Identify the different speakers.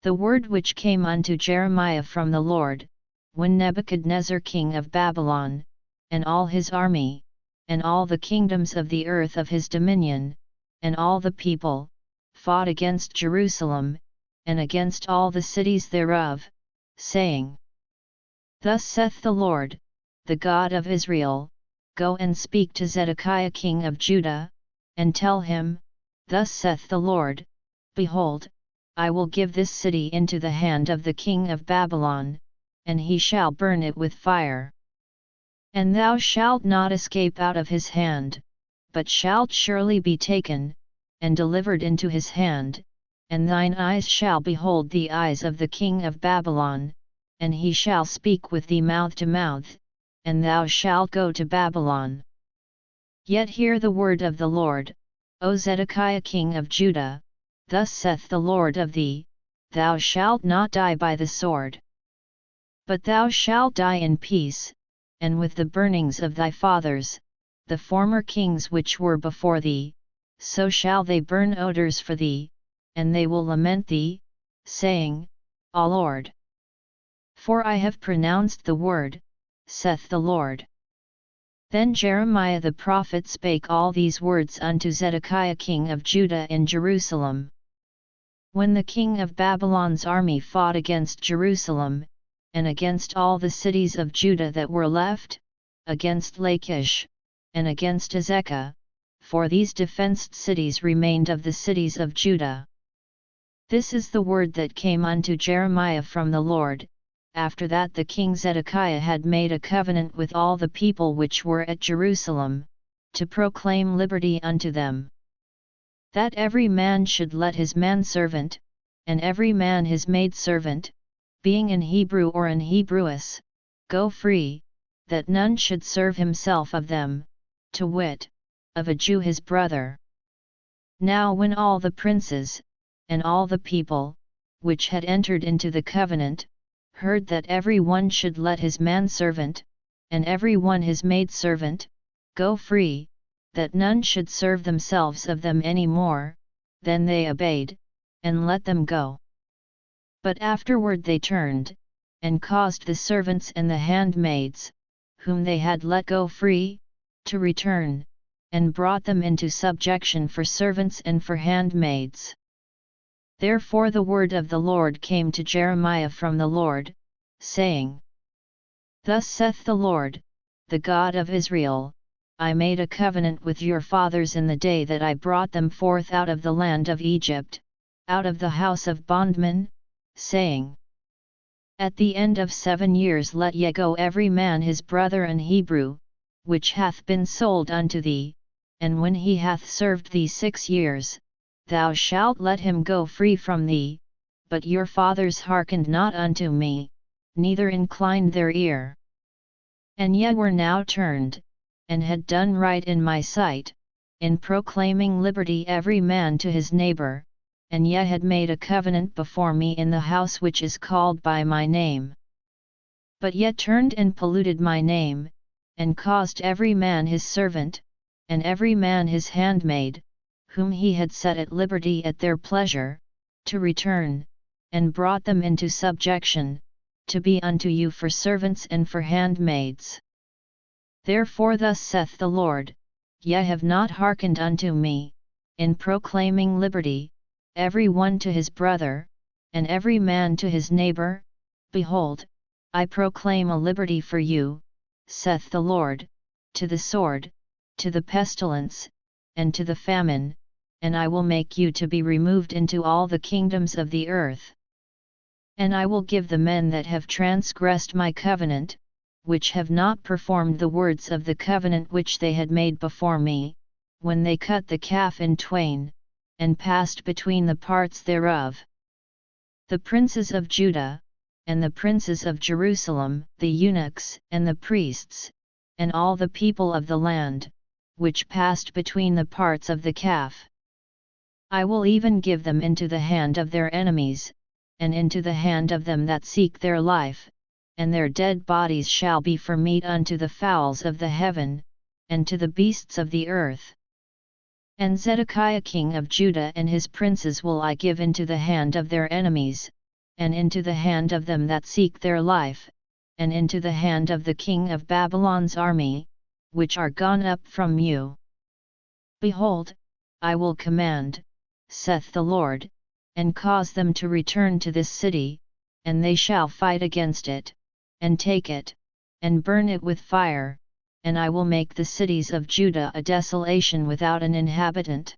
Speaker 1: The word which came unto Jeremiah from the Lord, when Nebuchadnezzar king of Babylon, and all his army, and all the kingdoms of the earth of his dominion, and all the people, fought against Jerusalem, and against all the cities thereof, saying, Thus saith the Lord, the God of Israel, Go and speak to Zedekiah king of Judah, and tell him, Thus saith the Lord, Behold, I will give this city into the hand of the king of Babylon, and he shall burn it with fire. And thou shalt not escape out of his hand, but shalt surely be taken, and delivered into his hand, and thine eyes shall behold the eyes of the king of Babylon, and he shall speak with thee mouth to mouth, and thou shalt go to Babylon. Yet hear the word of the Lord, O Zedekiah king of Judah, Thus saith the Lord of thee, Thou shalt not die by the sword. But thou shalt die in peace, and with the burnings of thy fathers, the former kings which were before thee, so shall they burn odors for thee, and they will lament thee, saying, O Lord! For I have pronounced the word, saith the Lord. Then Jeremiah the prophet spake all these words unto Zedekiah king of Judah in Jerusalem. When the king of Babylon's army fought against Jerusalem, and against all the cities of Judah that were left, against Lachish, and against Azekah, for these defenced cities remained of the cities of Judah. This is the word that came unto Jeremiah from the Lord, after that the king Zedekiah had made a covenant with all the people which were at Jerusalem, to proclaim liberty unto them. That every man should let his manservant, and every man his maidservant, being an Hebrew or an Hebrewess, go free, that none should serve himself of them, to wit, of a Jew his brother. Now when all the princes, and all the people, which had entered into the covenant, heard that every one should let his manservant, and every one his maidservant, go free, that none should serve themselves of them any more, then they obeyed, and let them go. But afterward they turned, and caused the servants and the handmaids, whom they had let go free, to return, and brought them into subjection for servants and for handmaids. Therefore the word of the Lord came to Jeremiah from the Lord, saying, Thus saith the Lord, the God of Israel, I made a covenant with your fathers in the day that I brought them forth out of the land of Egypt, out of the house of bondmen, saying, At the end of 7 years let ye go every man his brother an Hebrew, which hath been sold unto thee, and when he hath served thee 6 years, thou shalt let him go free from thee, but your fathers hearkened not unto me, neither inclined their ear. And ye were now turned, and had done right in my sight, in proclaiming liberty every man to his neighbor, and ye had made a covenant before me in the house which is called by my name. But ye turned and polluted my name, and caused every man his servant, and every man his handmaid, whom he had set at liberty at their pleasure, to return, and brought them into subjection, to be unto you for servants and for handmaids. Therefore thus saith the Lord, Ye have not hearkened unto me, in proclaiming liberty, every one to his brother, and every man to his neighbor. Behold, I proclaim a liberty for you, saith the Lord, to the sword, to the pestilence, and to the famine, and I will make you to be removed into all the kingdoms of the earth. And I will give the men that have transgressed my covenant, which have not performed the words of the covenant which they had made before me, when they cut the calf in twain, and passed between the parts thereof. The princes of Judah, and the princes of Jerusalem, the eunuchs, and the priests, and all the people of the land, which passed between the parts of the calf. I will even give them into the hand of their enemies, and into the hand of them that seek their life, and their dead bodies shall be for meat unto the fowls of the heaven, and to the beasts of the earth. And Zedekiah king of Judah and his princes will I give into the hand of their enemies, and into the hand of them that seek their life, and into the hand of the king of Babylon's army, which are gone up from you. Behold, I will command, saith the Lord, and cause them to return to this city, and they shall fight against it, and take it, and burn it with fire, and I will make the cities of Judah a desolation without an inhabitant.